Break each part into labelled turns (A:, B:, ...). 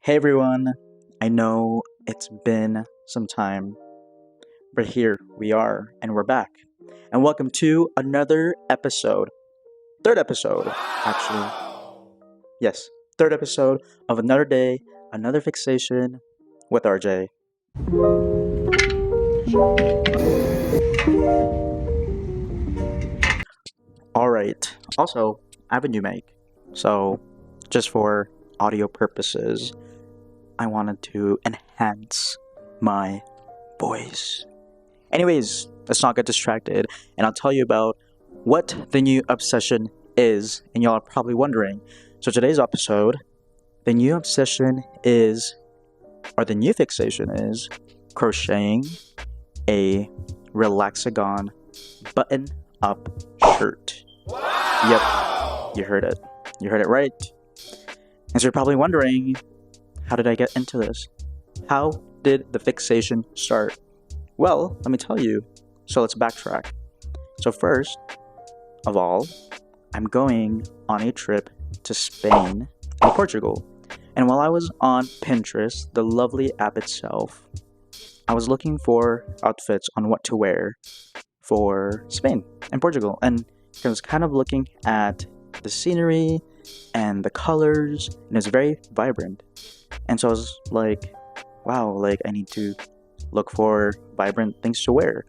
A: Hey everyone, I know it's been some time, but here we are, and we're back. And welcome to another episode, third episode, actually. Yes, third episode of Another Day, Another Fixation with RJ. Alright, also, I have a new mic, so just for audio purposes, I wanted to enhance my voice. Anyways, let's not get distracted, and I'll tell you about what the new obsession is, and y'all are probably wondering. So today's episode, the new obsession is, or the new fixation is, crocheting a Relaxagon Button-Up Shirt. Yep, you heard it. You heard it right. And so you're probably wondering, how did I get into this? How did the fixation start? Well, let me tell you. So let's backtrack. So first of all, I'm going on a trip to Spain and Portugal. And while I was on Pinterest, the lovely app itself, I was looking for outfits on what to wear for Spain and Portugal. And I was kind of looking at the scenery and the colors, and it was very vibrant. And so I was like, wow, like I need to look for vibrant things to wear.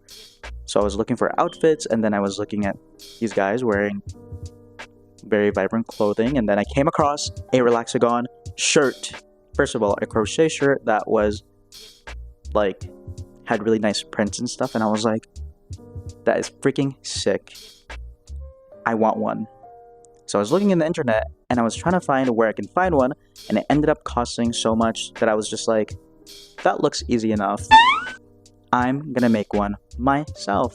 A: So I was looking for outfits, and then I was looking at these guys wearing very vibrant clothing, and then I came across a Relaxagon shirt. First of all, a crochet shirt that was like had really nice prints and stuff, and I was like, that is freaking sick. I want one. So I was looking in the internet, and I was trying to find where I can find one, and it ended up costing so much that I was just like, that looks easy enough. I'm gonna make one myself.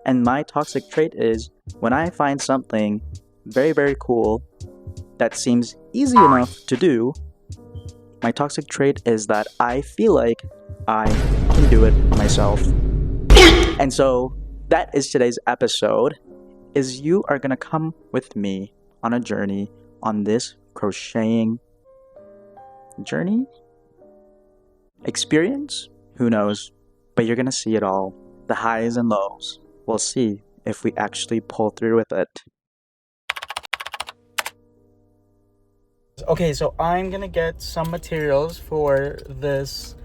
A: And my toxic trait is, when I find something very, very cool that seems easy enough to do, my toxic trait is that I feel like I can do it myself. And so that is today's episode, is you are gonna come with me on a journey on this crocheting journey? Experience? Who knows? But you're gonna see it all. The highs and lows. We'll see if we actually pull through with it. Okay, so I'm gonna get some materials for this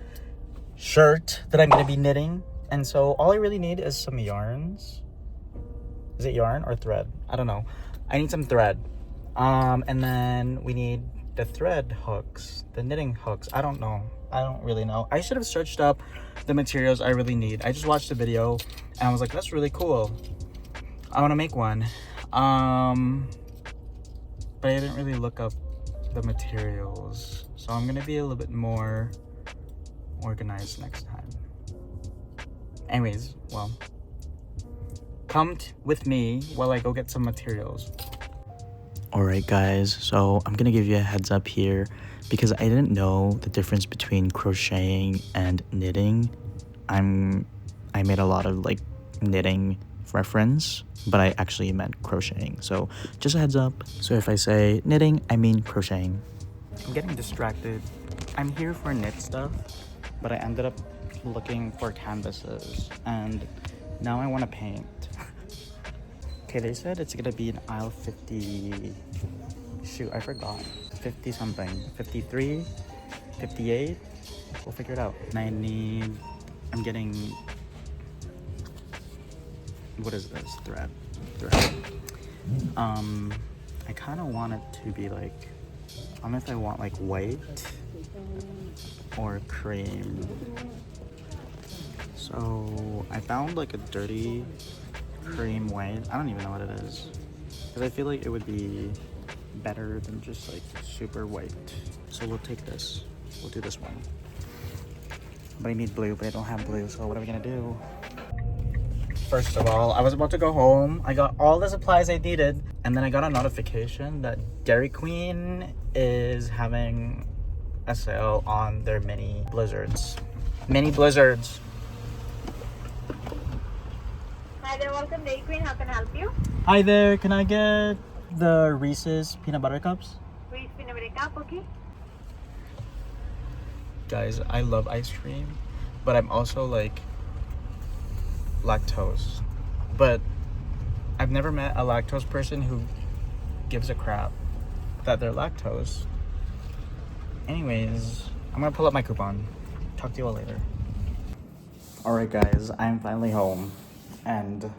A: shirt that I'm gonna be knitting. And so all I really need is some yarns. Is it yarn or thread? I don't know. I need some thread. And then we need the thread hooks, the knitting hooks. I don't know. I don't really know. I should have searched up the materials I really need. I just watched the video and I was like, that's really cool. I want to make one. But I didn't really look up the materials. So I'm going to be a little bit more organized next time. Anyways, well, come with me while I go get some materials. Alright guys, so I'm gonna give you a heads up here because I didn't know the difference between crocheting and knitting. I made a lot of like knitting reference, but I actually meant crocheting. So just a heads up. So if I say knitting, I mean crocheting. I'm getting distracted. I'm here for knit stuff, but I ended up looking for canvases and now I want to paint. Okay, they said it's gonna be in aisle 50, shoot, I forgot, 50 something, 53, 58, we'll figure it out. And I'm getting, what is this, thread. I kind of want it to be like, I don't know if I want like white or cream. So I found like a dirty cream white. I don't even know what it is, because I feel like it would be better than just like super white. So we'll take this. We'll do this one. But I need blue, but I don't have blue, so what are we gonna do? First of all, I was about to go home. I got all the supplies I needed, and then I got a notification that Dairy Queen is having a sale on their mini blizzards. Mini blizzards.
B: Hi there, welcome Dairy Queen. How can I help you?
A: Hi there, can I get the Reese's peanut butter cups?
B: Reese peanut butter cup, okay?
A: guys, I love ice cream, but I'm also like lactose. But I've never met a lactose person who gives a crap that they're lactose. Anyways, I'm gonna pull up my coupon. Talk to you all later. Alright guys, I'm finally home and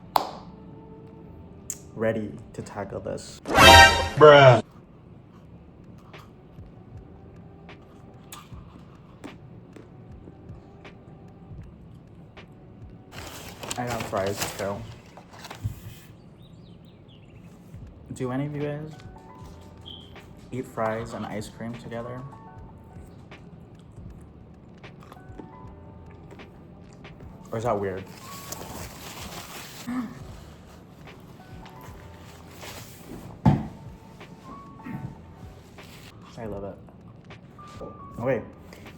A: ready to tackle this. Bruh. I got fries too. Do any of you guys eat fries and ice cream together? Or is that weird? I love it. Okay,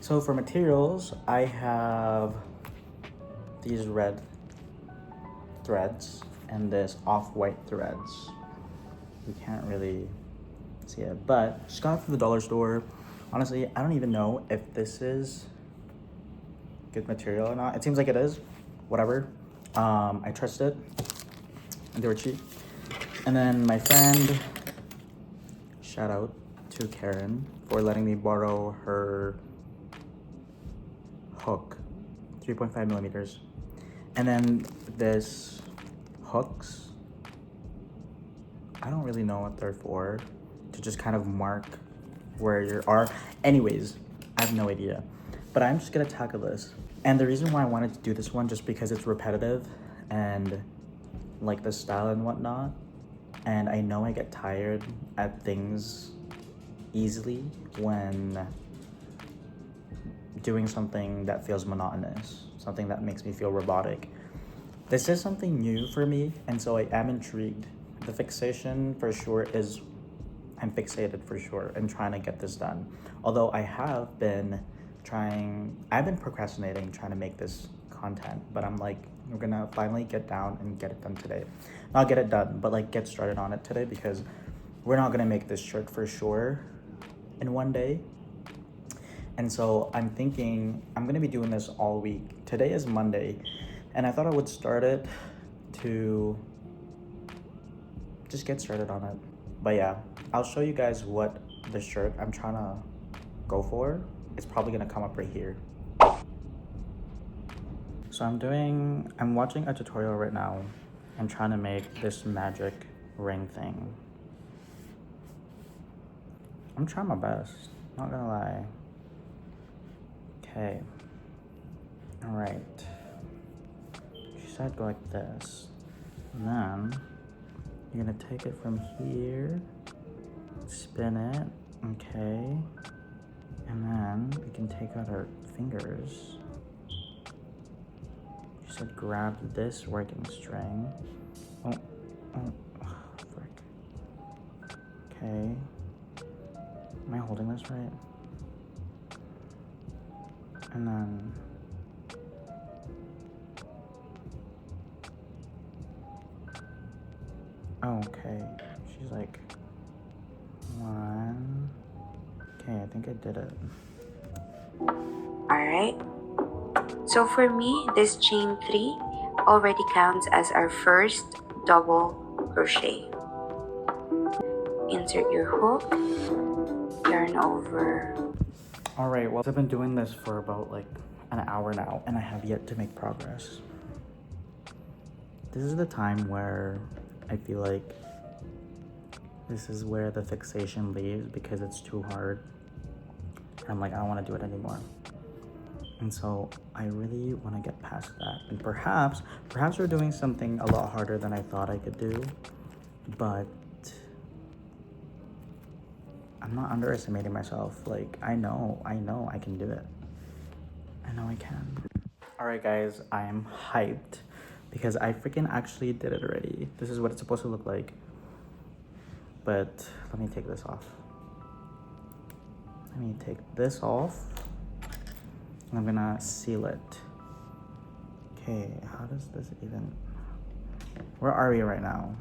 A: so for materials, I have these red threads and this off-white threads. You can't really see it, but just got it from the dollar store. Honestly, I don't even know if this is good material or not. It seems like it is. Whatever. I trust it, and they were cheap. And then my friend, shout out to Karen for letting me borrow her hook, 3.5 millimeters. And then this hooks, I don't really know what they're for, to just kind of mark where you are. Anyways, I have no idea, but I'm just gonna tackle this. And the reason why I wanted to do this one, just because it's repetitive and like the style and whatnot. And I know I get tired at things easily when doing something that feels monotonous, something that makes me feel robotic. This is something new for me, and so I am intrigued. The fixation for sure is, I'm fixated for sure and trying to get this done. Although I have been I've been procrastinating trying to make this content, but I'm like, we're gonna finally get down and get it done today. Not get it done, but like get started on it today, because we're not gonna make this shirt for sure in one day. And so I'm thinking I'm gonna be doing this all week. Today is Monday, and I thought I would start it to just get started on it. But yeah, I'll show you guys what the shirt I'm trying to go for. It's probably gonna come up right here. So I'm watching a tutorial right now. I'm trying to make this magic ring thing. I'm trying my best, not gonna lie. Okay, all right. She said go like this. And then you're gonna take it from here, spin it, okay. And then we can take out our fingers. She said grab this working string. Oh, frick. Okay. Am I holding this right? And then okay. She's like 1. Okay, I think I did it.
C: Alright, so for me, this chain 3 already counts as our first double crochet. Insert your hook, yarn over.
A: Alright, well, I've been doing this for about like an hour now, and I have yet to make progress. This is the time where I feel like this is where the fixation leaves, because it's too hard. I'm like, I don't want to do it anymore. And so I really want to get past that. And perhaps we're doing something a lot harder than I thought I could do, but I'm not underestimating myself. Like, I know I can do it. I know I can. All right, guys, I am hyped because I freaking actually did it already. This is what it's supposed to look like. But let me take this off. Let me take this off. And I'm gonna seal it. Okay, how does this even... Where are we right now?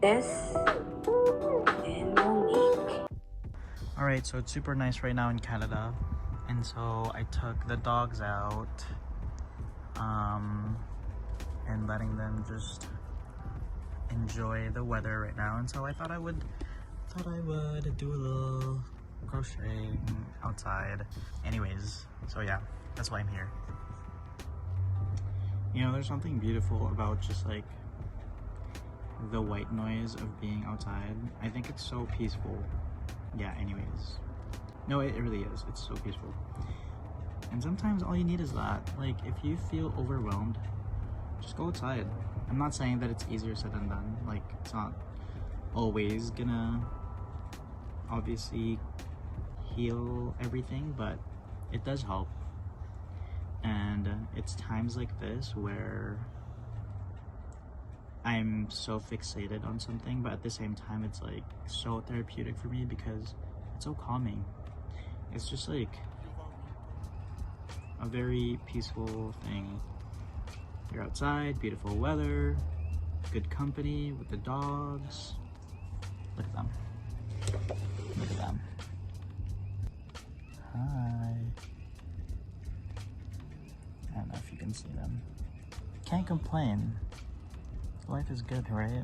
C: This and
A: Alright, so it's super nice right now in Canada, and so I took the dogs out and letting them just enjoy the weather right now. And so I thought I would do a little crocheting outside. Anyways, so yeah, that's why I'm here. You know, there's something beautiful about just like the white noise of being outside. I think it's so peaceful. Yeah, anyways. No, it really is. It's so peaceful. And sometimes all you need is that. Like, if you feel overwhelmed, just go outside. I'm not saying that it's easier said than done. Like, it's not always gonna obviously heal everything, but it does help. And it's times like this where I'm so fixated on something, but at the same time it's like so therapeutic for me because it's so calming. It's just like a very peaceful thing. You're outside, beautiful weather, good company with the dogs. Look at them. Look at them. Hi. I don't know if you can see them. Can't complain. Life is good, right?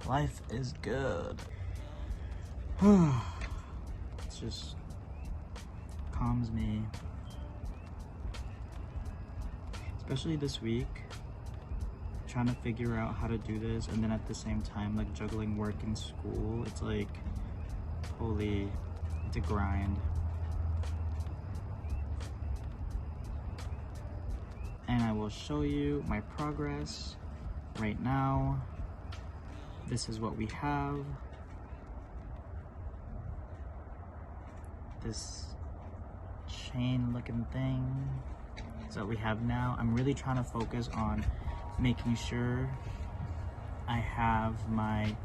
A: Life is good. It just calms me. Especially this week, trying to figure out how to do this, and then at the same time, like juggling work and school. It's like, holy, it's a grind. And I will show you my progress. Right now, this is what we have. This chain looking thing is what we have now. I'm really trying to focus on making sure I have my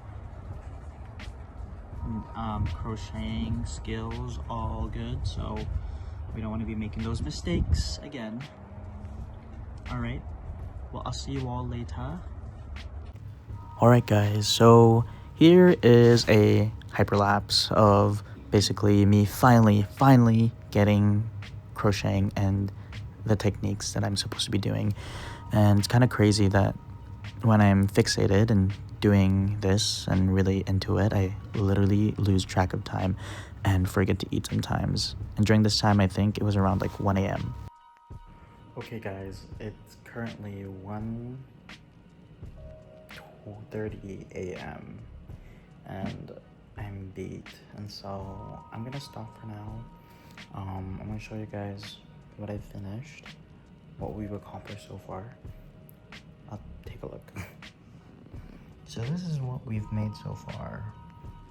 A: crocheting skills all good, so we don't want to be making those mistakes again. All right, well, I'll see you all later. Alright guys, so here is a hyperlapse of basically me finally getting crocheting and the techniques that I'm supposed to be doing. And it's kind of crazy that when I'm fixated and doing this and really into it, I literally lose track of time and forget to eat sometimes. And during this time, I think it was around like 1 a.m. Okay guys, it's currently 1:30 a.m. and I'm beat, and so I'm gonna stop for now. I'm gonna show you guys what I finished, what we've accomplished so far. I'll take a look. So this is what we've made so far.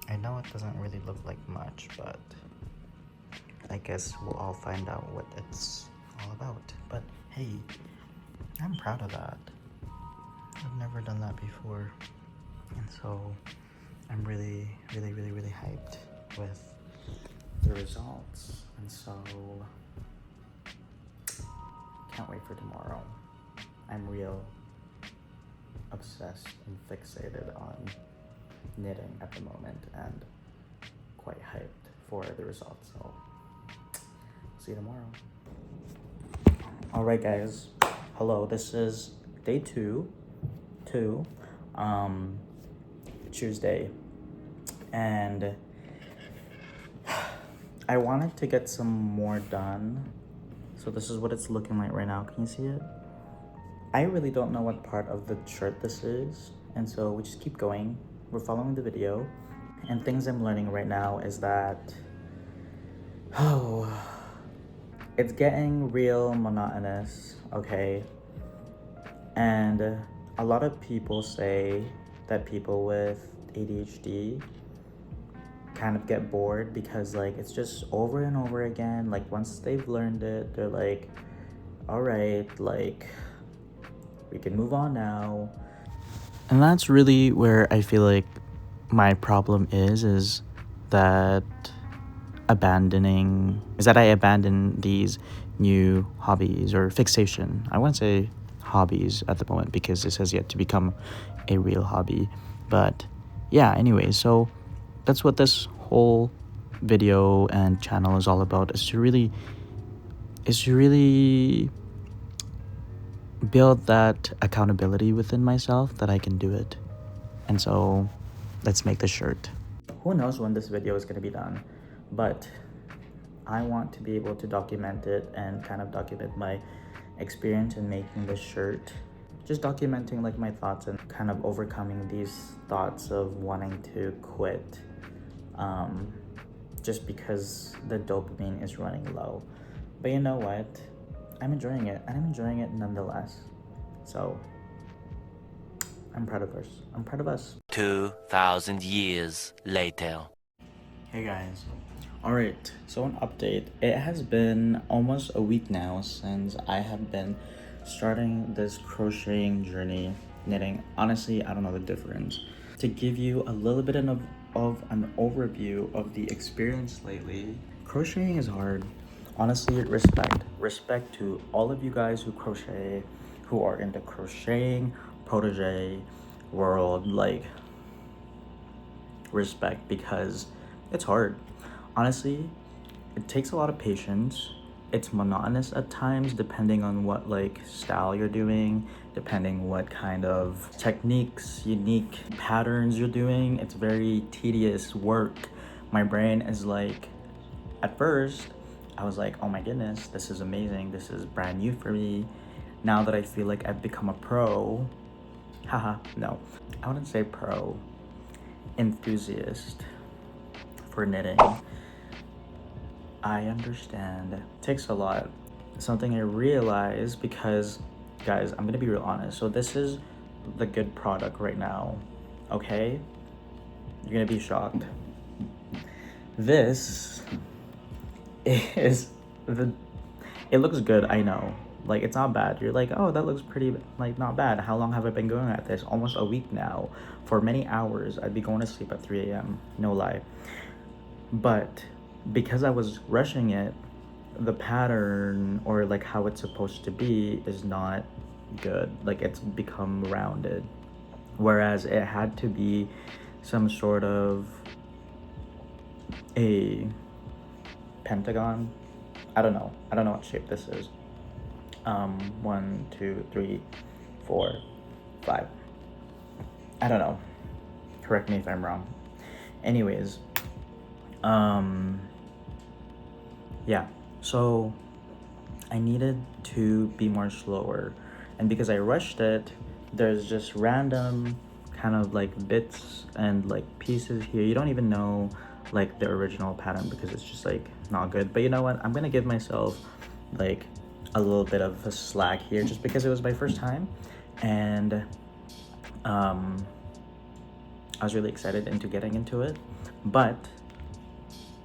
A: I know it doesn't really look like much, but I guess we'll all find out what it's all about. But hey, I'm proud of that. I've never done that before, and so I'm really hyped with the results, and so can't wait for tomorrow. I'm real obsessed and fixated on knitting at the moment and quite hyped for the results, so see you tomorrow. Alright guys, hello, this is day two, Tuesday, and I wanted to get some more done, so this is what it's looking like right now. Can you see it? I really don't know what part of the shirt this is, and so we just keep going. We're following the video, and things I'm learning right now is that it's getting real monotonous, okay? And a lot of people say that people with ADHD kind of get bored because like it's just over and over again. Like once they've learned it, they're like, all right, like we can move on now. And that's really where I feel like my problem is that I abandon these new hobbies or fixation. I wouldn't say hobbies at the moment because this has yet to become a real hobby, but yeah, anyway, so that's what this whole video and channel is all about, is to really build that accountability within myself that I can do it. And so let's make the shirt. Who knows when this video is going to be done, but I want to be able to document it and kind of document my experience in making this shirt. Just documenting like my thoughts and kind of overcoming these thoughts of wanting to quit, just because the dopamine is running low. But you know what? I'm enjoying it, and I'm enjoying it nonetheless. So I'm proud of us. I'm proud of us.
D: 2,000 years later.
A: Hey guys. Alright, so an update. It has been almost a week now since I have been starting this crocheting journey, knitting. Honestly, I don't know the difference. To give you a little bit of an overview of the experience lately, crocheting is hard. Honestly, respect to all of you guys who crochet, who are in the crocheting protege world. Like, respect, because it's hard. Honestly, it takes a lot of patience. It's monotonous at times, depending on what like style you're doing, depending what kind of techniques, unique patterns you're doing. It's very tedious work. My brain is like, at first I was like, oh my goodness, this is amazing, this is brand new for me. Now that I feel like I've become a pro, no, I wouldn't say pro, enthusiast for knitting, I understand it takes a lot. Something I realized, because guys, I'm gonna be real honest, so this is the good product right now, okay? You're gonna be shocked. This is it looks good, I know, like it's not bad. You're like, oh, that looks pretty, like not bad. How long have I been going at this? Almost a week now. For many hours. I'd be going to sleep at 3 a.m. no lie. But because I was rushing it, the pattern, or like how it's supposed to be, is not good. Like, it's become rounded, whereas it had to be some sort of a pentagon. I don't know what shape this is. 1, 2, 3, 4, 5. I don't know, correct me if I'm wrong. Anyways, yeah, so I needed to be more slower, and because I rushed it, there's just random kind of like bits and like pieces here. You don't even know like the original pattern because it's just like not good. But you know what, I'm gonna give myself like a little bit of a slack here, just because it was my first time, and I was really excited into getting into it. But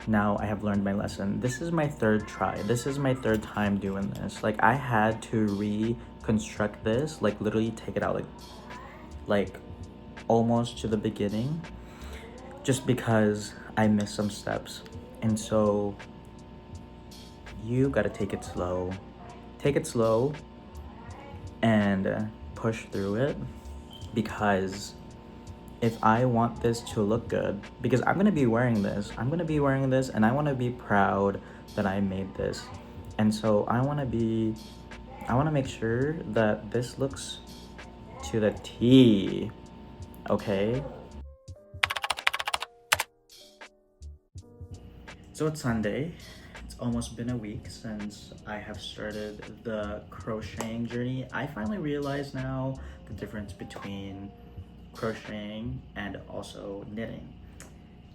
A: now I have learned my lesson. This is my third try. This is my third time doing this. Like, I had to reconstruct this, like literally take it out like almost to the beginning, just because I missed some steps. And so you gotta take it slow and push through it, because if I want this to look good, because I'm gonna be wearing this, and I want to be proud that I made this. And so I want to make sure that this looks to the T, okay? So it's Sunday. It's almost been a week since I have started the crocheting journey. I finally realize now the difference between crocheting and also knitting.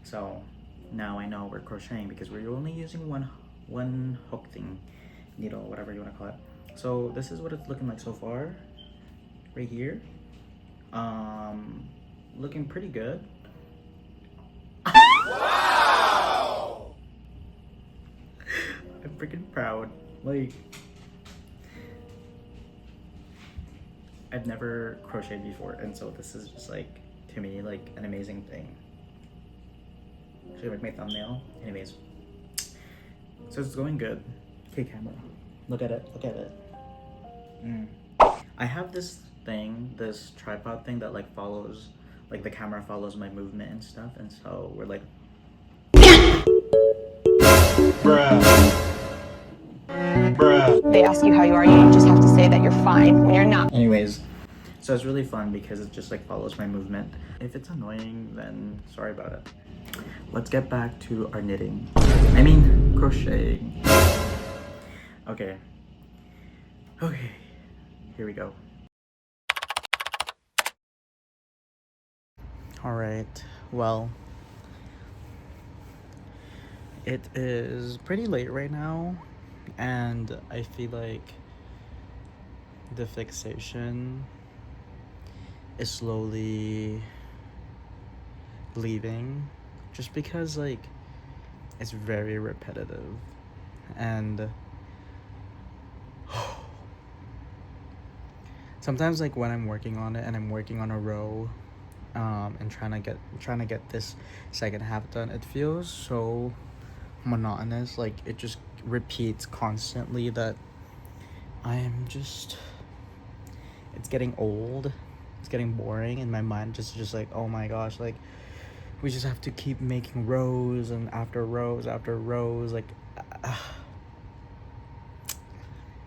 A: So now I know we're crocheting because we're only using one hook thing, needle, whatever you want to call it. So this is what it's looking like so far, right here. Looking pretty good. Wow! I'm freaking proud. Like, I've never crocheted before, and so this is just like, to me, like an amazing thing. Should I make my thumbnail? Anyways, so it's going good. Okay, camera, look at it, I have this thing, this tripod thing that like follows, like the camera follows my movement and stuff, and so we're like
E: They ask you how you are, you just have to say that you're fine when you're not.
A: Anyways, so it's really fun because it just like follows my movement. If it's annoying, then sorry about it. Let's get back to our knitting. I mean, crocheting. Okay. Okay. Here we go. Alright, well, it is pretty late right now, and I feel like the fixation is slowly leaving, just because like it's very repetitive, and sometimes like when I'm working on it and I'm working on a row and trying to get this second half done, it feels so monotonous. Like it just repeats constantly that I'm just, it's getting old, it's getting boring, and my mind just like, oh my gosh, like we just have to keep making rows and after rows after rows, like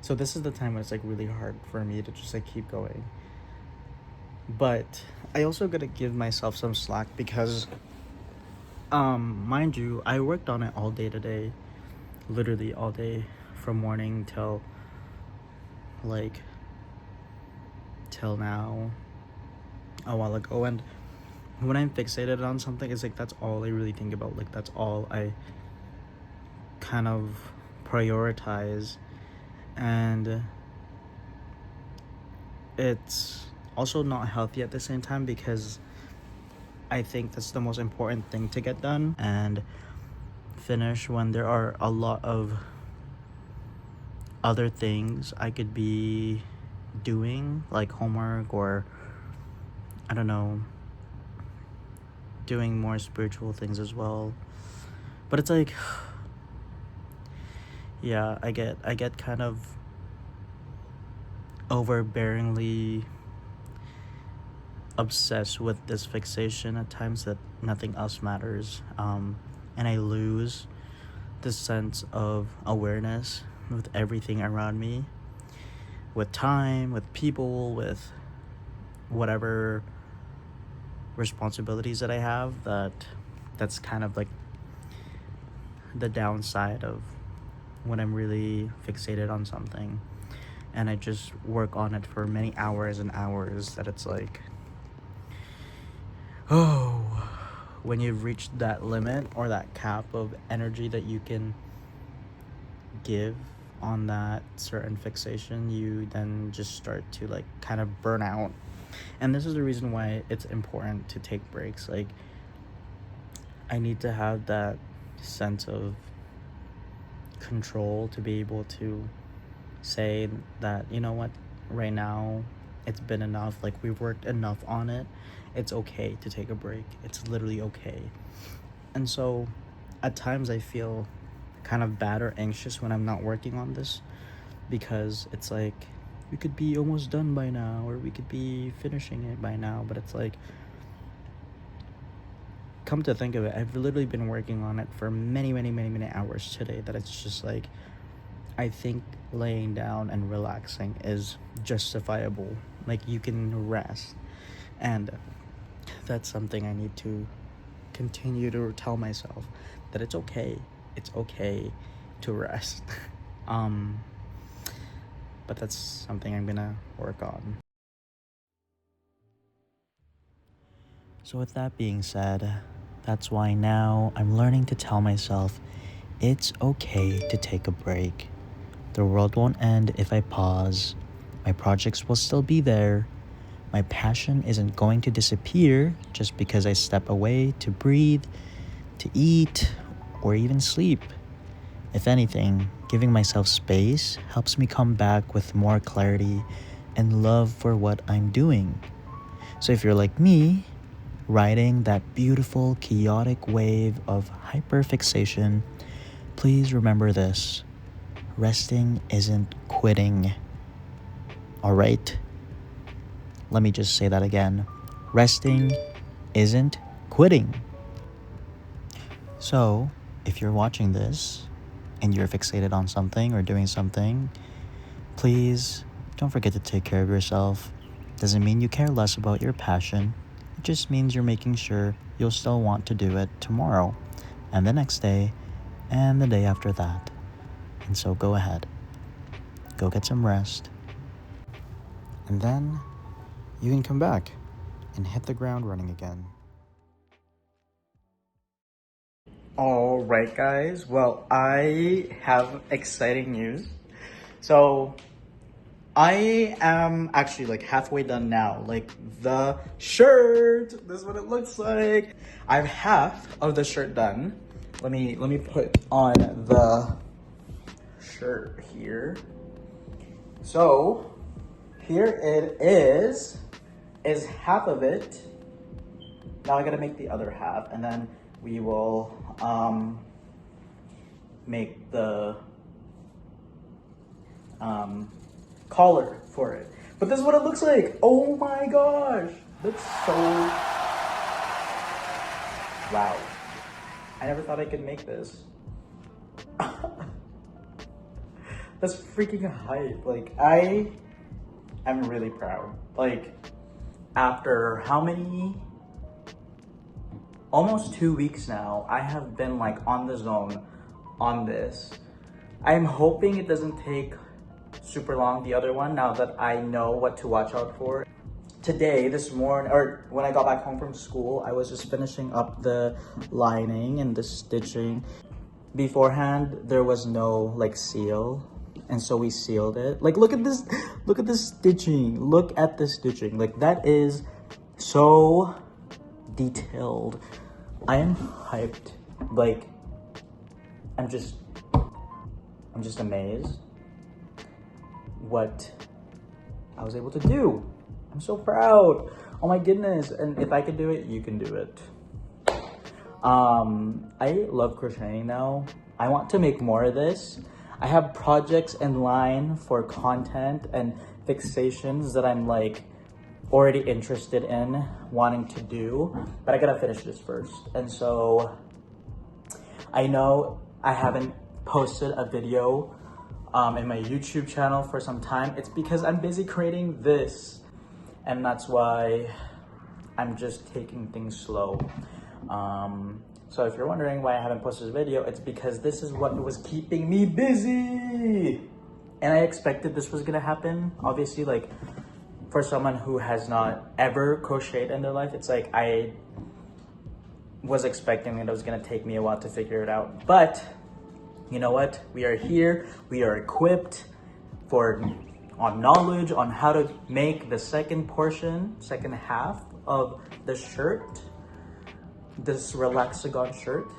A: so this is the time when it's like really hard for me to just like keep going. But I also gotta give myself some slack because mind you, I worked on it all day today, literally all day, from morning till now, a while ago. And when I'm fixated on something, it's like that's all I really think about, like that's all I kind of prioritize. And it's also not healthy at the same time because I think that's the most important thing to get done and finish when there are a lot of other things I could be doing, like homework, or I don't know, doing more spiritual things as well. But it's like, yeah, I get kind of overbearingly obsessed with this fixation at times that nothing else matters, and I lose the sense of awareness with everything around me, with time, with people, with whatever responsibilities that I have. That's kind of like the downside of when I'm really fixated on something and I just work on it for many hours and hours, that it's like, oh, when you've reached that limit or that cap of energy that you can give on that certain fixation, you then just start to like kind of burn out. And this is the reason why it's important to take breaks. Like I need to have that sense of control to be able to say that, you know what, right now it's been enough, like we've worked enough on it, it's okay to take a break, it's literally okay. And so at times I feel kind of bad or anxious when I'm not working on this, because it's like we could be almost done by now, or we could be finishing it by now, but it's like, come to think of it, I've literally been working on it for many hours today, that it's just like, I think laying down and relaxing is justifiable. Like you can rest, and that's something I need to continue to tell myself, that it's okay to rest. But that's something I'm gonna work on. So with that being said, that's why now I'm learning to tell myself it's okay to take a break. The world won't end if I pause. My projects will still be there. My passion isn't going to disappear just because I step away to breathe, to eat, or even sleep. If anything, giving myself space helps me come back with more clarity and love for what I'm doing. So if you're like me, riding that beautiful, chaotic wave of hyperfixation, please remember this. Resting isn't quitting. Alright? Let me just say that again. Resting isn't quitting. So, if you're watching this, and you're fixated on something or doing something, please don't forget to take care of yourself. Doesn't mean you care less about your passion. It just means you're making sure you'll still want to do it tomorrow and the next day and the day after that. And so go ahead. Go get some rest. And then you can come back and hit the ground running again. All right, guys. Well, I have exciting news. So I am actually like halfway done now. Like the shirt, this is what it looks like. I have half of the shirt done. Let me put on the shirt here. So here it is half of it. Now I gotta make the other half, and then we will make the collar for it. But this is what it looks like. Oh my gosh, that's so wow. I never thought I could make this. That's freaking hype. Like I'm really proud. Like after how many? Almost 2 weeks now, I have been like on the zone on this. I'm hoping it doesn't take super long, the other one, now that I know what to watch out for. Today, this morning, or when I got back home from school, I was just finishing up the lining and the stitching. Beforehand, there was no like seal, and so we sealed it. Like look at this stitching. Look at the stitching. Like that is so detailed. I am hyped. Like I'm just amazed what I was able to do. I'm so proud. Oh my goodness. And if I could do it, you can do it. I love crocheting now. I want to make more of this. I have projects in line for content and fixations that I'm like already interested in wanting to do, but I gotta finish this first. And so I know I haven't posted a video in my YouTube channel for some time. It's because I'm busy creating this, and that's why I'm just taking things slow. So if you're wondering why I haven't posted a video, it's because this is what was keeping me busy. And I expected this was gonna happen. Obviously, like for someone who has not ever crocheted in their life, it's like I was expecting that it was gonna take me a while to figure it out. But you know what? We are here, we are equipped on knowledge on how to make the second half of the shirt, this Relaxagon shirt.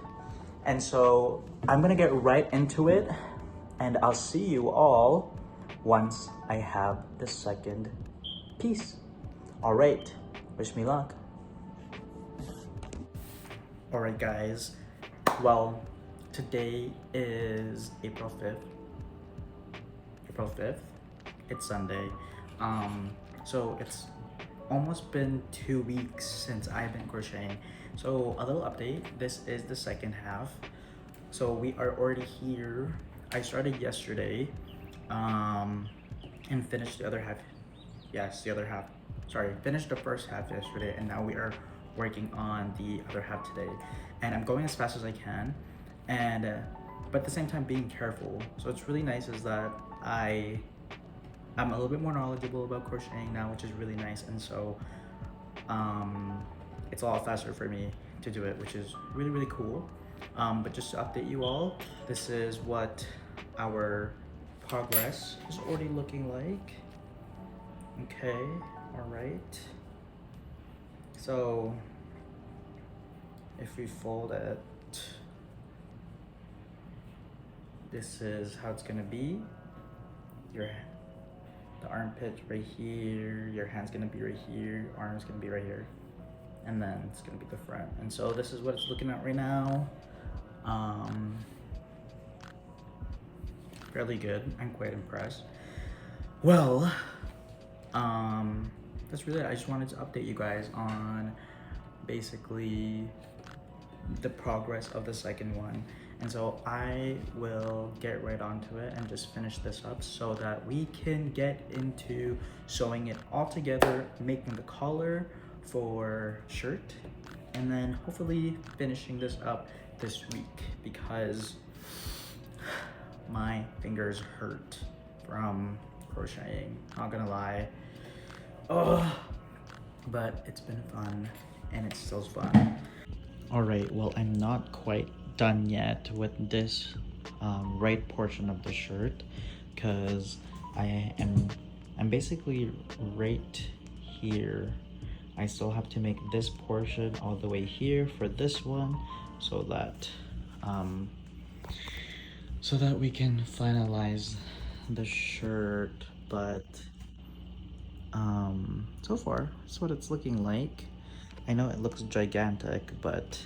A: And so I'm gonna get right into it, and I'll see you all once I have the second piece. All right, wish me luck. All right, guys. Well, today is April 5th. It's Sunday. So it's almost been 2 weeks since I've been crocheting. So a little update, this is the second half. So we are already here. I started yesterday and finished the other half. Yes, the other half. Sorry, finished the first half yesterday, and now we are working on the other half today. And I'm going as fast as I can, and but at the same time being careful. So it's really nice is that I'm a little bit more knowledgeable about crocheting now, which is really nice. And so it's a lot faster for me to do it, which is really, really cool. But just to update you all, this is what our progress is already looking like. Okay, all right. So if we fold it, this is how it's gonna be. The armpit right here, your hand's gonna be right here, your arm's gonna be right here, and then it's gonna be the front. And so this is what it's looking at right now. Fairly good. I'm quite impressed. Well, that's really it. I just wanted to update you guys on basically the progress of the second one. And so I will get right onto it and just finish this up so that we can get into sewing it all together, making the collar for shirt, and then hopefully finishing this up this week because my fingers hurt from crocheting, not gonna lie. Oh, but it's been fun and it's still fun. All right, well, I'm not quite done yet with this right portion of the shirt because I'm basically right here. I still have to make this portion all the way here for this one so that we can finalize the shirt. But so far that's what it's looking like. I know it looks gigantic, but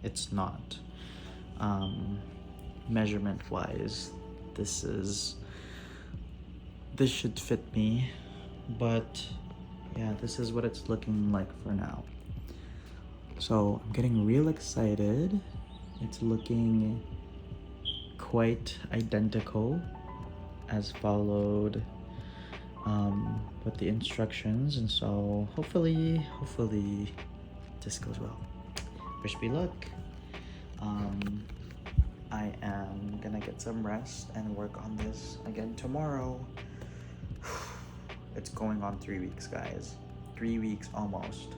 A: it's not. Measurement wise, this should fit me, but yeah, this is what it's looking like for now. So I'm getting real excited. It's looking quite identical as followed with the instructions, and so hopefully this goes well. Wish me luck. I am gonna get some rest and work on this again tomorrow. It's going on 3 weeks, guys. 3 weeks almost.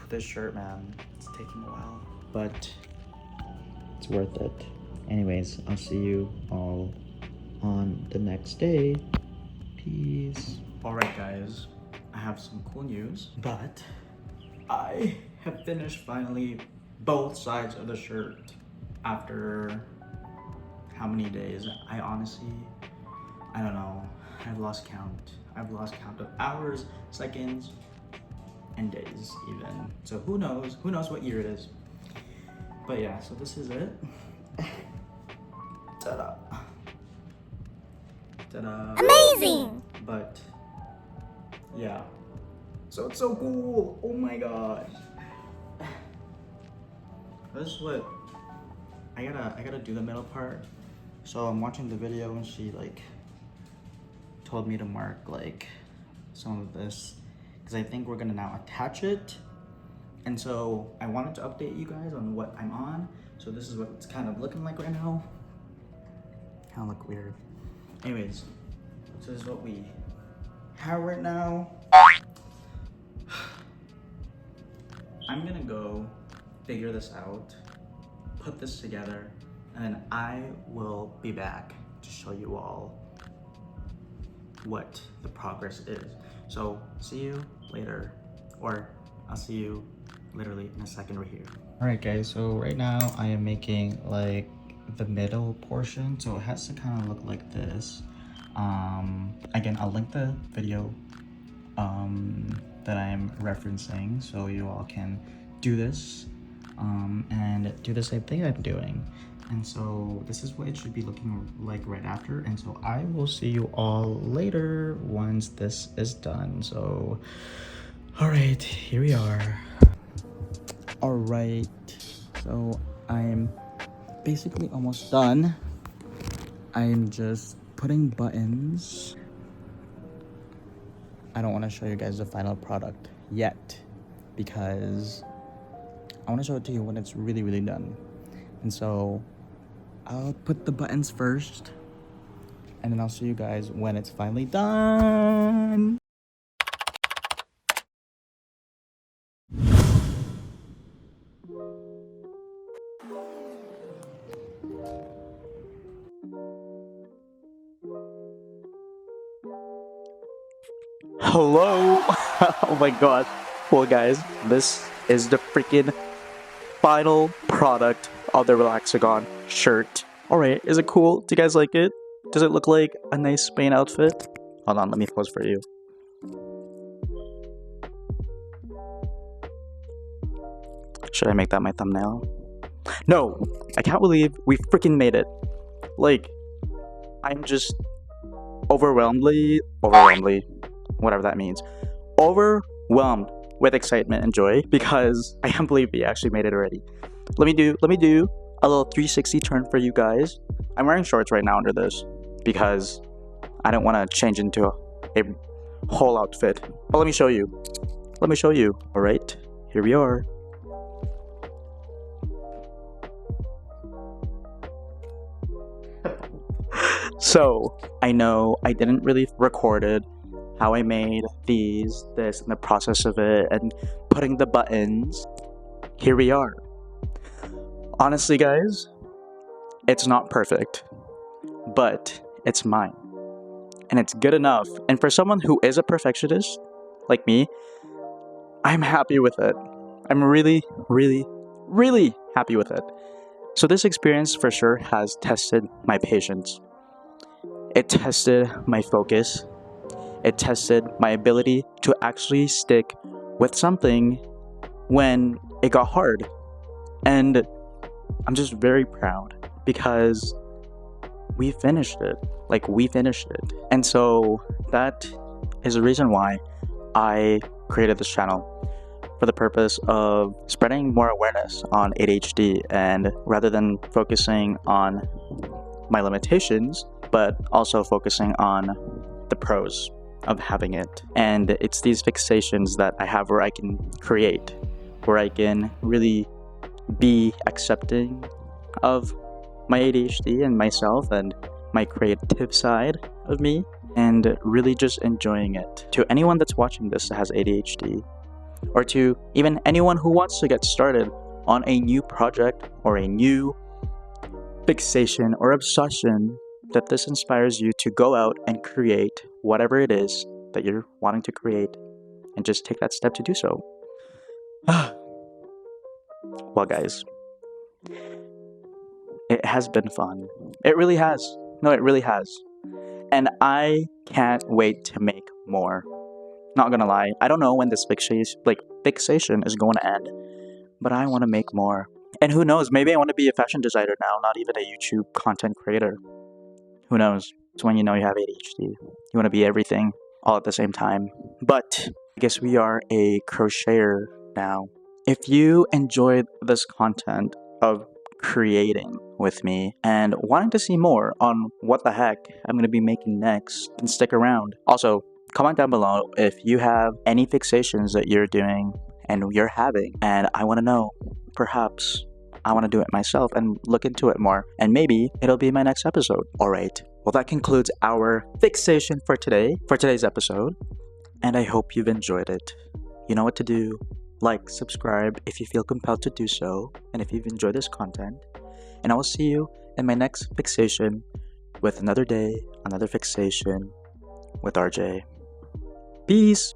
A: This shirt, man, it's taking a while, but it's worth it. Anyways, I'll see you all on the next day. Peace. Alright guys, I have some cool news, but I have finished finally both sides of the shirt after how many days? I don't know. I've lost count. I've lost count of hours, seconds, and days even. So who knows what year it is. But yeah, so this is it. Ta-da. Ta-da. Amazing! But yeah. So it's so cool. Oh my gosh. This is what I gotta do the middle part. So I'm watching the video and she like told me to mark like some of this because I think we're gonna now attach it. And so I wanted to update you guys on what I'm on. So this is what it's kind of looking like right now. Kind of look weird. Anyways, so this is what we have right now. I'm gonna go figure this out, put this together, and then I will be back to show you all what the progress is. So see you later, or I'll see you literally in a second right here. All right guys, so right now I am making like the middle portion, so it has to kind of look like this. Again, I'll link the video that I'm referencing so you all can do this and do the same thing I'm doing. And so this is what it should be looking like right after, and so I will see you all later once this is done. So all right, here we are. All right, so I'm basically almost done. I'm just putting buttons. I don't want to show you guys the final product yet because I want to show it to you when it's really done. And so I'll put the buttons first and then I'll see you guys when it's finally done. Hello. Oh my god. Well guys, this is the freaking final product of the Relaxagon shirt. Alright, is it cool? Do you guys like it? Does it look like a nice Spain outfit? Hold on, let me pose for you. Should I make that my thumbnail? No! I can't believe we freaking made it. Like, I'm just overwhelmedly, whatever that means, overwhelmed with excitement and joy because I can't believe we actually made it already. Let me do a little 360 turn for you guys. I'm wearing shorts right now under this because I don't want to change into a whole outfit. But let me show you. All right, here we are. So I know I didn't really record it, how I made this, and the process of it, and putting the buttons. Here we are. Honestly, guys, it's not perfect, but it's mine, and it's good enough. And for someone who is a perfectionist like me, I'm happy with it. I'm really, really, really happy with it. So this experience for sure has tested my patience. It tested my focus. It tested my ability to actually stick with something when it got hard. And I'm just very proud because we finished it. And so that is the reason why I created this channel, for the purpose of spreading more awareness on ADHD, and rather than focusing on my limitations, but also focusing on the pros of having it. And it's these fixations that I have where I can create, where I can really be accepting of my ADHD and myself and my creative side of me, and really just enjoying it. To anyone that's watching this that has ADHD, or to even anyone who wants to get started on a new project or a new fixation or obsession, that this inspires you to go out and create whatever it is that you're wanting to create, and just take that step to do so. Well, guys, it has been fun. It really has. No, it really has. And I can't wait to make more. Not gonna lie, I don't know when this fixation is going to end, but I want to make more. And who knows, maybe I want to be a fashion designer now, not even a YouTube content creator. Who knows? It's when you know you have ADHD. You want to be everything all at the same time. But I guess we are a crocheter now. If you enjoyed this content of creating with me and wanting to see more on what the heck I'm going to be making next, then stick around. Also, comment down below if you have any fixations that you're doing and you're having, and I want to know. Perhaps I want to do it myself and look into it more, and maybe it'll be my next episode. Alright, well, that concludes our fixation for today's episode, and I hope you've enjoyed it. You know what to do. Like, subscribe if you feel compelled to do so, and if you've enjoyed this content, and I will see you in my next fixation with another day, another fixation with RJ. Peace!